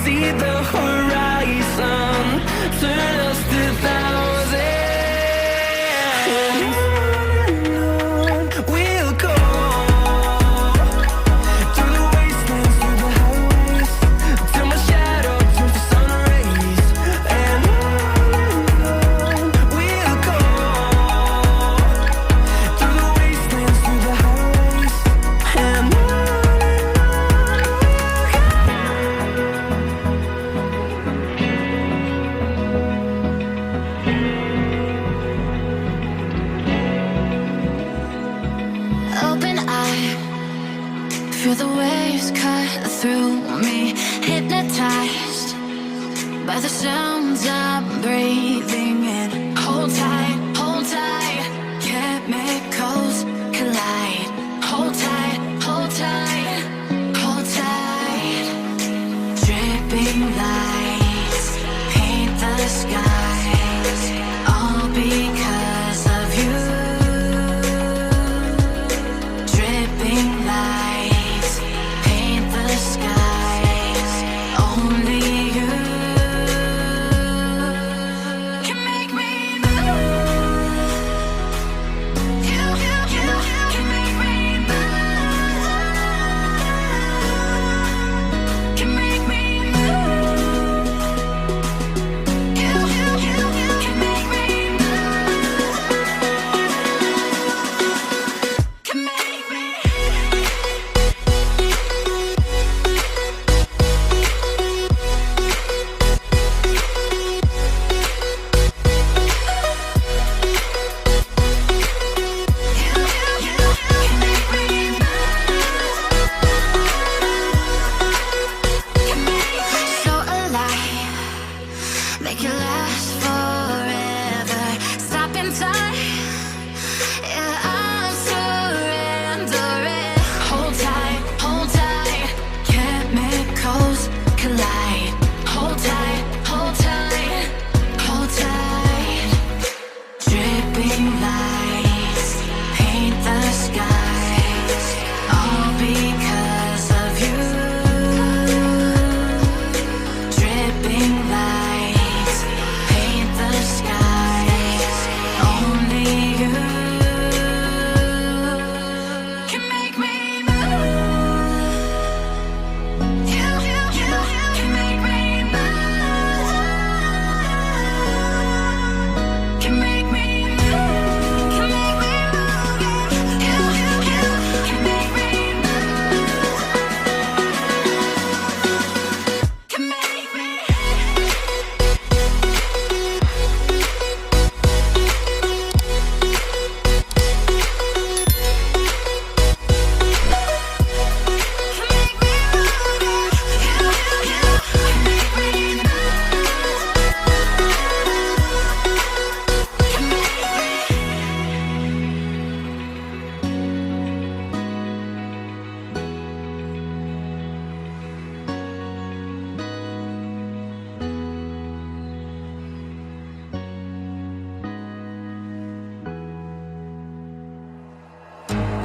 see the horizon, turn us to thousands. And on we'll go, through the wastelands, through the highways, till my shadow turns to sun rays. And on we'll go, through the wastelands, through the highways, and on. Open eye, feel the waves cut through me, hypnotized by the sounds I'm breathing in. Hold tight, chemicals collide. Hold tight, hold tight, hold tight. Dripping lights paint the skies, all because of you. Dripping lights paint the skies, only you can make me move. You can make me move. Can make me move. You can make me move. Can make me. So alive, make it last forever. Stop in time, yeah, I'm surrendering. Hold tight, chemicals collide. Hold tight, hold tight. Dripping lights paint the skies, all because of you. Dripping lights paint the skies, only you can make me move. You can make me move. Can make me move. Can make me move. You can make me move. Can make me.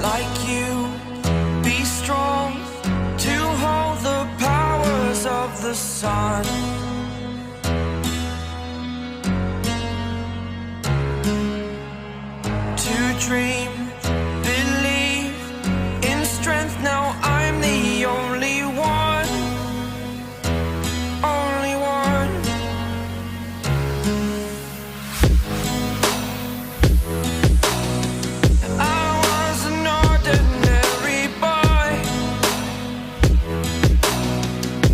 Like you, be strong to hold the powers of the sun. To dream, believe in strength. Now I'm the only one, only one. I was an ordinary boy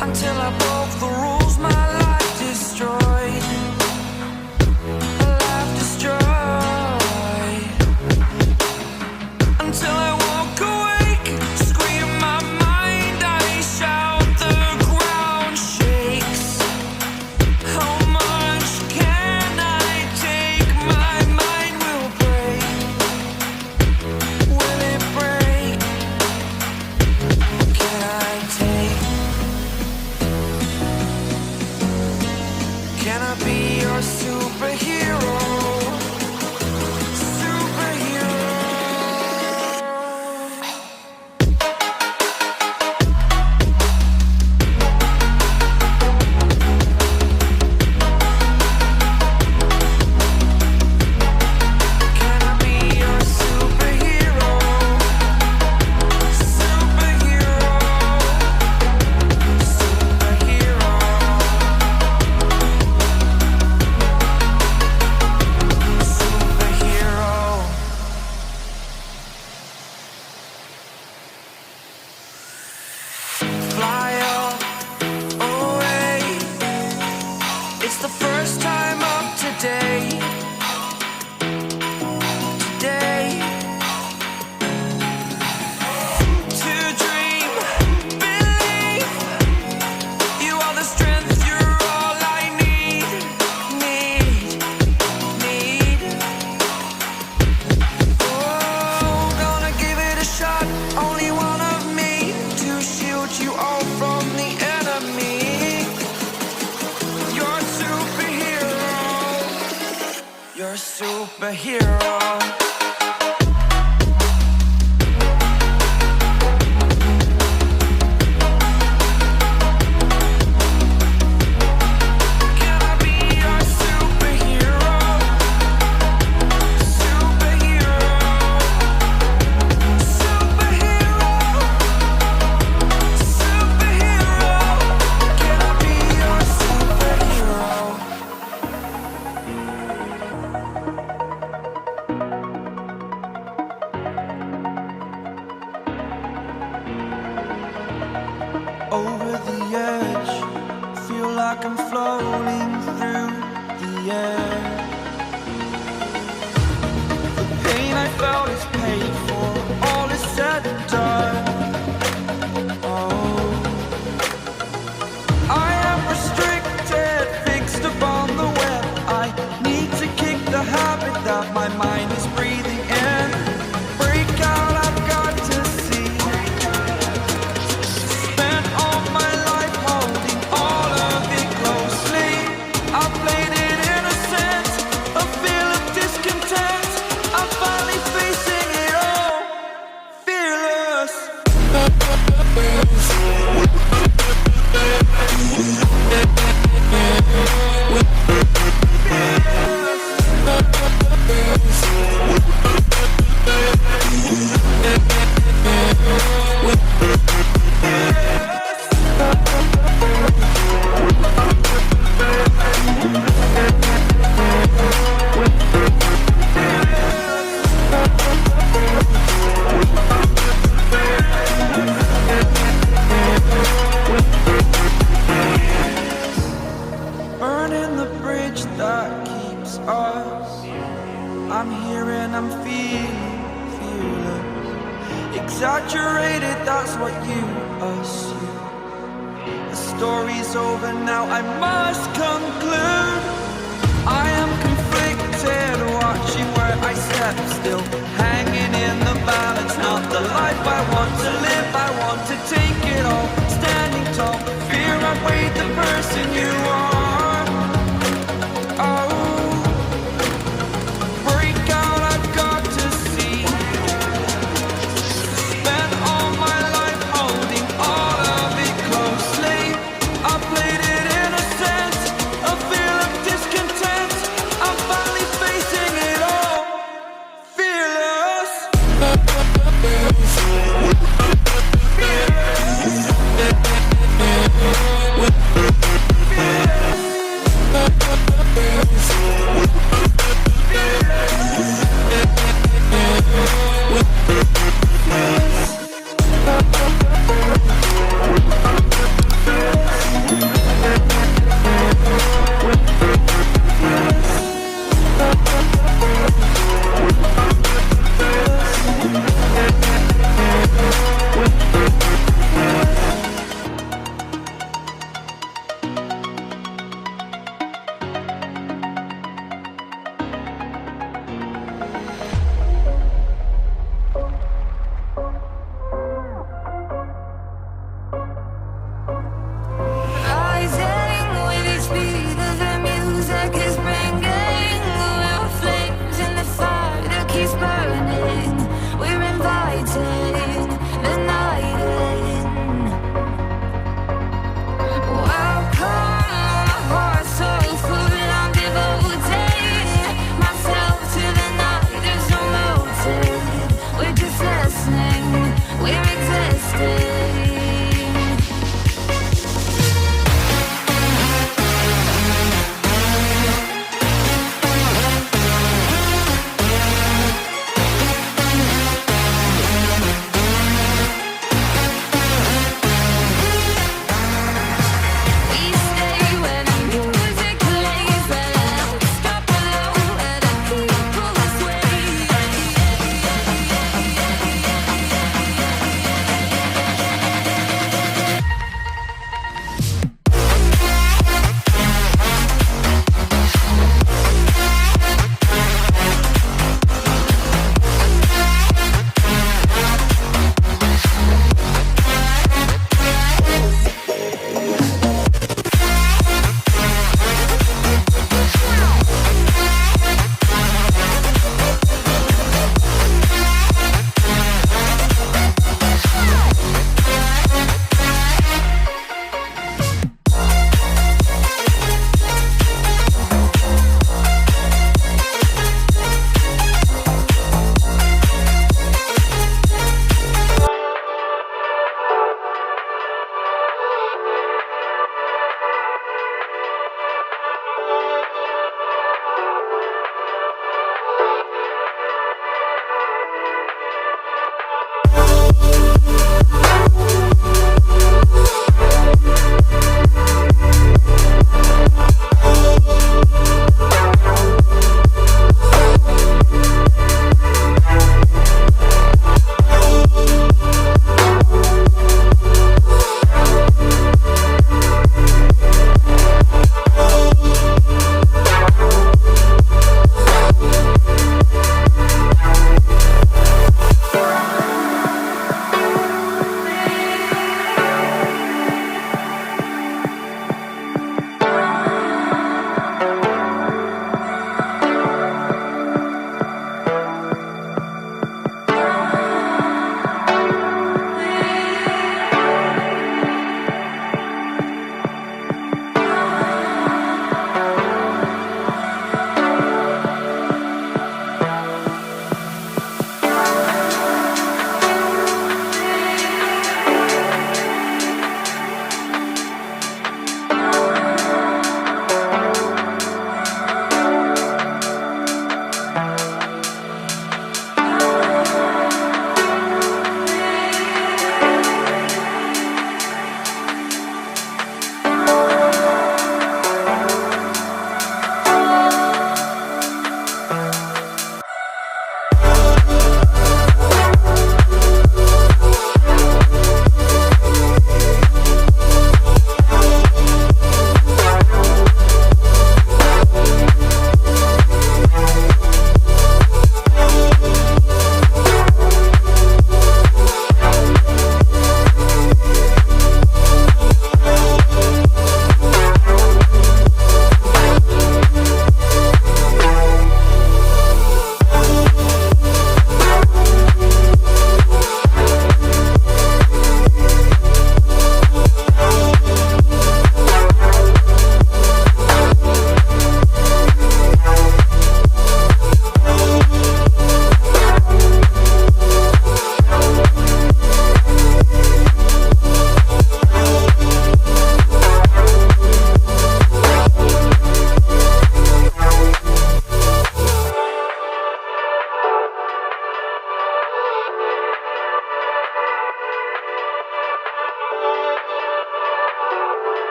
until I broke the rules. My It's the first time of today. Today. To dream, believe. You are the strength, you're all I need. Oh, gonna give it a shot. Only one of me to shield you all from the enemy. You're a superhero. You're a superhero. Can I be your superhero? Superhero. Superhero. Superhero. Can I be your superhero? Over the edge, feel like I'm floating through the air. The pain I felt is paid for, all is said and done. Oh, I am restricted, fixed upon the web. I need to kick the habit that my mind is breathing in. Break out, I've got to see. Spent all my life holding all of it closely. I played it innocent, a feel of discontent. I'm finally facing it all, fearless. Burning the bridge that keeps us. I'm here and I'm feeling fearless. Exaggerated, that's what you assume. The story's over now, I must conclude. I am conflicted, watching where I step still, hanging in the balance. Not the life I want to live, I want to take it all. Standing tall, fear I weighed the person you are.